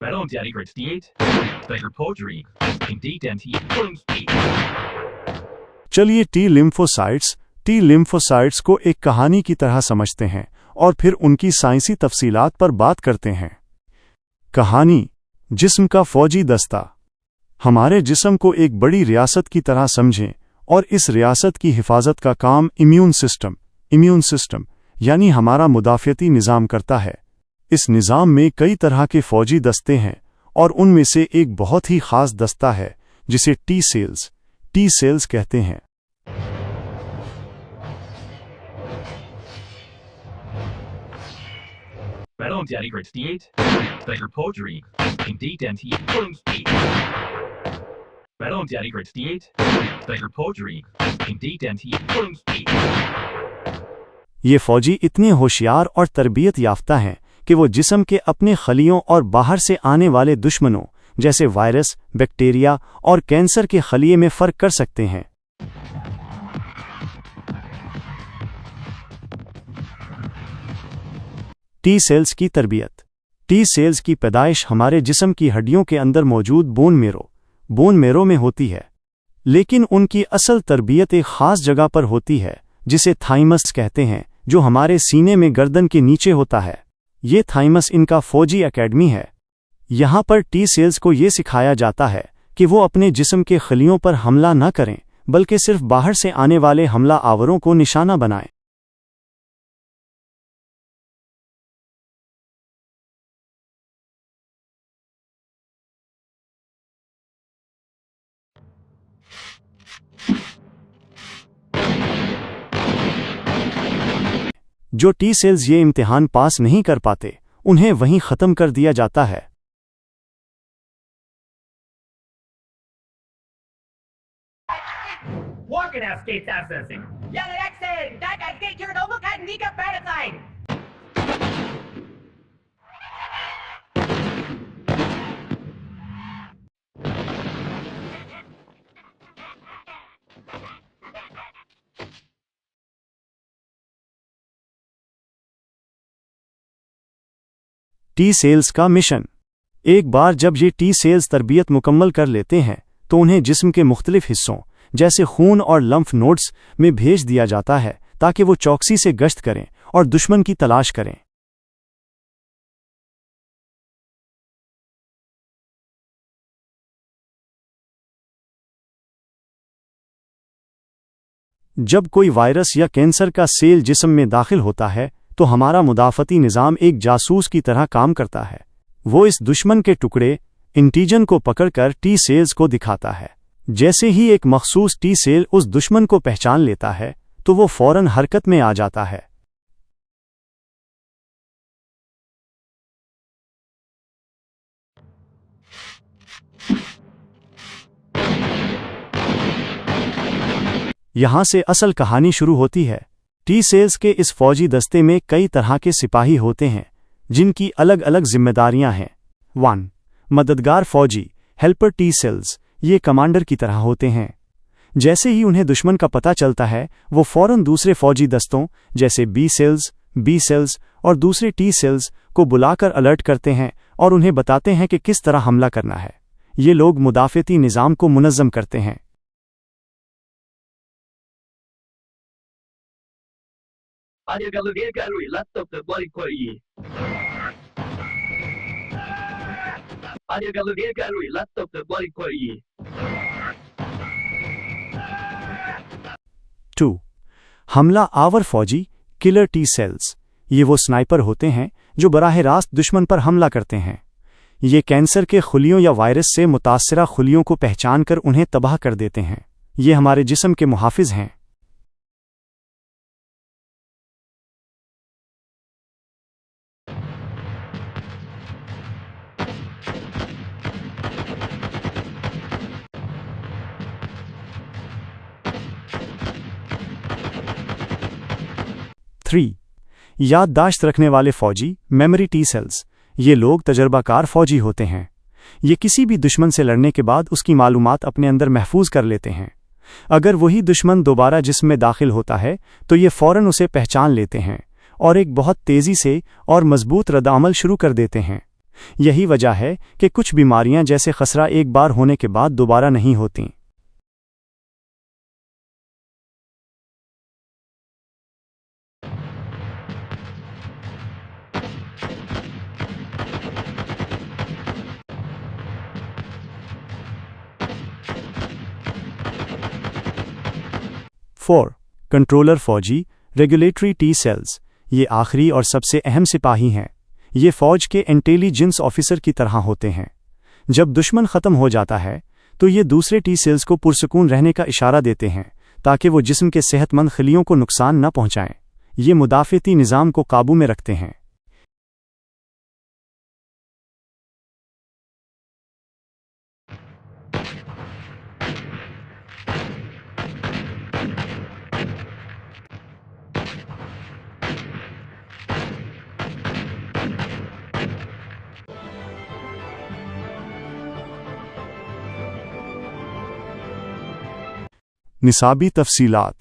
Battle and Daddy Grits D8, Better Poetry, Indeed MT, चलिए T lymphocytes को एक कहानी की तरह समझते हैं और फिर उनकी साइंसी तफसीलात पर बात करते हैं। कहानी, जिस्म का फौजी दस्ता। हमारे जिस्म को एक बड़ी रियासत की तरह समझें और इस रियासत की हिफाजत का काम इम्यून सिस्टम यानी हमारा मुदाफ़ियती निज़ाम करता है। इस निज़ाम में कई तरह के फौजी दस्ते हैं और उनमें से एक बहुत ही ख़ास दस्ता है जिसे टी सेल्स कहते हैं। Battle and Daddy Grits D8, Better Poetry, Indeed MT, Battle and Daddy Grits D8, Better Poetry, Indeed MT, ये फौजी इतने होशियार और तरबियत याफ्ता हैं कि वो जिस्म के अपने खलियों और बाहर से आने वाले दुश्मनों जैसे वायरस, बैक्टीरिया और कैंसर के खलिए में फ़र्क कर सकते हैं। टी सेल्स की तरबियत। टी सेल्स की पैदाइश हमारे जिस्म की हड्डियों के अंदर मौजूद बोन मेरो में होती है, लेकिन उनकी असल तरबियत एक ख़ास जगह पर होती है जिसे थाइमस कहते हैं, जो हमारे सीने में गर्दन के नीचे होता है। ये थाइमस इनका फौजी एकेडमी है। यहाँ पर टी सेल्स को ये सिखाया जाता है कि वो अपने जिस्म के खलियों पर हमला न करें, बल्कि सिर्फ बाहर से आने वाले हमला आवरों को निशाना बनाएं। जो टी सेल्स ये इम्तिहान पास नहीं कर पाते, उन्हें वहीं ख़त्म कर दिया जाता है। Walking-out states accessing. Ja, der Exit! Da geht hier no look at Nika Parasite! T cells का मिशन। एक बार जब ये टी सेल्स तरबियत मुकम्मल कर लेते हैं तो उन्हें जिस्म के मुख्तलिफ हिस्सों जैसे खून और लम्फ नोड्स में भेज दिया जाता है ताकि वो चौकसी से गश्त करें और दुश्मन की तलाश करें। जब कोई वायरस या कैंसर का सेल जिस्म में दाखिल होता है तो हमारा मुदाफ़ती निज़ाम एक जासूस की तरह काम करता है। वो इस दुश्मन के टुकड़े एंटीजन को पकड़कर टी सेल्स को दिखाता है। जैसे ही एक मखसूस टी सेल उस दुश्मन को पहचान लेता है तो वो फ़ौरन हरकत में आ जाता है। यहाँ से असल कहानी शुरू होती है। टी सेल्स के इस फौजी दस्ते में कई तरह के सिपाही होते हैं जिनकी अलग अलग जिम्मेदारियां हैं। 1. मददगार फौजी, हेल्पर टी सेल्स। ये कमांडर की तरह होते हैं। जैसे ही उन्हें दुश्मन का पता चलता है वो फ़ौरन दूसरे फौजी दस्तों जैसे बी सेल्स और दूसरे टी सेल्स को बुलाकर अलर्ट करते हैं और उन्हें बताते हैं कि किस तरह हमला करना है। ये लोग मुदाफ़ियती निज़ाम को मुनज़्ज़म करते हैं। टू. हमला आवर फौजी, किलर टी सेल्स। ये वो स्नाइपर होते हैं जो बराह रास्त दुश्मन पर हमला करते हैं। ये कैंसर के खुलियों या वायरस से मुतासरा खुलियों को पहचान कर उन्हें तबाह कर देते हैं। ये हमारे जिस्म के मुहाफिज हैं। थ्री. याददाश्त रखने वाले फौजी, मेमोरी टी सेल्स। ये लोग तजर्बाकार फौजी होते हैं। ये किसी भी दुश्मन से लड़ने के बाद उसकी मालूमात अपने अंदर महफूज कर लेते हैं। अगर वही दुश्मन दोबारा जिस्म में दाखिल होता है तो ये फ़ौरन उसे पहचान लेते हैं और एक बहुत तेज़ी से और मजबूत रद्द-अमल शुरू कर देते हैं। यही वजह है कि कुछ बीमारियां जैसे खसरा एक बार होने के बाद दोबारा नहीं होतीं। फोर, कंट्रोलर फौजी रेगुलेटरी टी सेल्स। ये आखिरी और सबसे अहम सिपाही हैं। ये फौज के इंटेलिजेंस ऑफिसर की तरह होते हैं। जब दुश्मन ख़त्म हो जाता है तो ये दूसरे टी सेल्स को पुरसकून रहने का इशारा देते हैं ताकि वो जिस्म के सेहतमंद खलियों को नुकसान न पहुंचाएं। ये मुदाफ़ती निज़ाम को काबू में रखते हैं। निसाबी तफसीलात,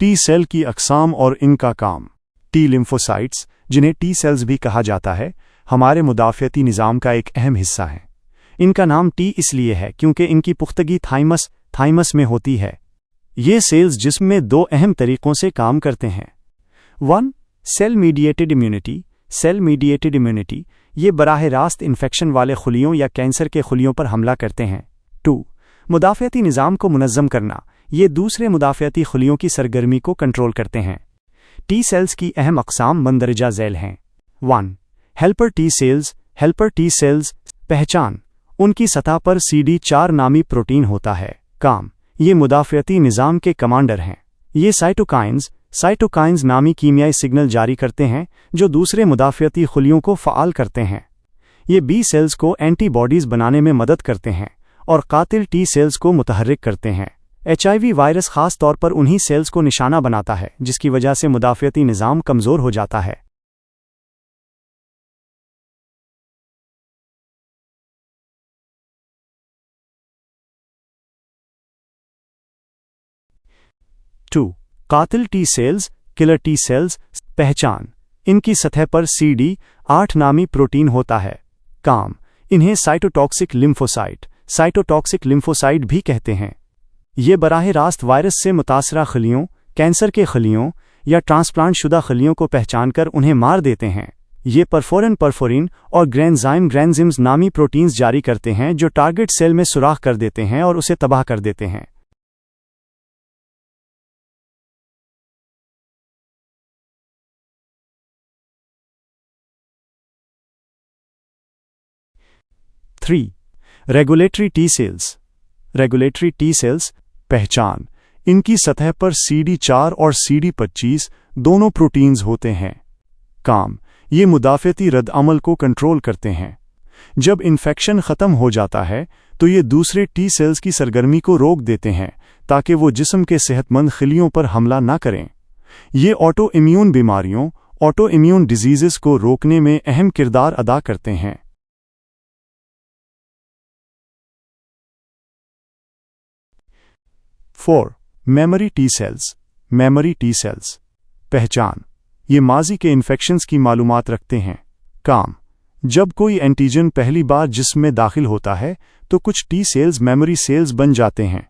टी सेल की अक़साम और इनका काम। टी लिम्फोसाइट्स, जिन्हें टी सेल्स भी कहा जाता है, हमारे मुदाफ़ती निज़ाम का एक अहम हिस्सा है। इनका नाम टी इसलिए है क्योंकि इनकी पुख्तगी थाइमस में होती है। ये सेल्स जिस्म में दो अहम तरीक़ों से काम करते हैं। 1. Cell mediated immunity. Cell mediated immunity ये बराह रास्त इन्फेक्शन वाले खुलियों या कैंसर के खुलियों पर हमला करते हैं। 2. मुदाफ़ती निज़ाम को मुनज़्ज़म करना। ये दूसरे मुदाफ़ती खुलियों की सरगर्मी को कंट्रोल करते हैं। टी सेल्स की अहम अक़साम मंदरजा झैल हैं। 1. Helper T cells. Helper T cells पहचान, उनकी सतह पर CD4 नामी प्रोटीन होता है। काम, ये मुदाफ़ती निज़ाम के कमांडर हैं। ये साइटोकाइन्स नामी कीमियाई सिग्नल जारी करते हैं जो दूसरे मुदाफ़ती खुलियों को फ़आल करते हैं। ये बी सेल्स को एंटीबॉडीज़ बनाने में मदद करते हैं और कातिल टी सेल्स को मुतहर्रिक करते हैं। HIV वायरस ख़ास तौर पर उन्हीं सेल्स को निशाना बनाता है जिसकी वजह से मुदाफ़ती निज़ाम कमज़ोर हो जाता है। टू, कातिल T cells, killer T cells पहचान, इनकी सतह पर CD8 नामी प्रोटीन होता है। काम, इन्हें साइटोटॉक्सिक लिम्फोसाइट भी कहते हैं। ये बराह रास्त वायरस से मुतासरा खलियों, कैंसर के खलियों या ट्रांसप्लांट शुदा खलियों को पहचानकर उन्हें मार देते हैं। ये परफोरिन और ग्रेन्जिम्स नामी प्रोटीन्स जारी करते हैं जो टारगेट सेल में सुराख कर देते हैं और उसे तबाह कर देते हैं। Three, regulatory T cells. Regulatory T cells पहचान, इनकी सतह पर CD4 और CD25 दोनों प्रोटीन्स होते हैं। काम, ये मुदाफ़ती रद्द-अमल को कंट्रोल करते हैं। जब इन्फेक्शन ख़त्म हो जाता है तो ये दूसरे टी सेल्स की सरगर्मी को रोक देते हैं ताकि वो जिस्म के सेहतमंद खिलियों पर हमला न करें। ये ऑटो इम्यून डिजीज़ को रोकने में अहम किरदार अदा करते हैं। फोर, मेमोरी टी सेल्स पहचान, ये माजी के इन्फेक्शंस की मालूमात रखते हैं। काम, जब कोई एंटीजन पहली बार जिस्म में दाखिल होता है तो कुछ टी सेल्स मेमोरी सेल्स बन जाते हैं।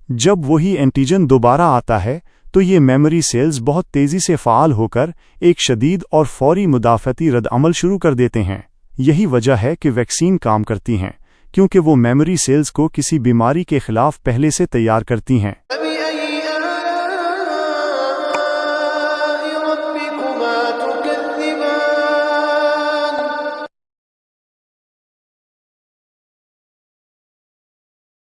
जब वही एंटीजन दोबारा आता है तो ये मेमोरी सेल्स बहुत तेज़ी से फ़आल होकर एक शदीद और फौरी मुदाफ़ती रद्द-अमल शुरू कर देते हैं। यही वजह है कि वैक्सीन काम करती हैं, क्योंकि वो मेमोरी सेल्स को किसी बीमारी के खिलाफ पहले से तैयार करती हैं।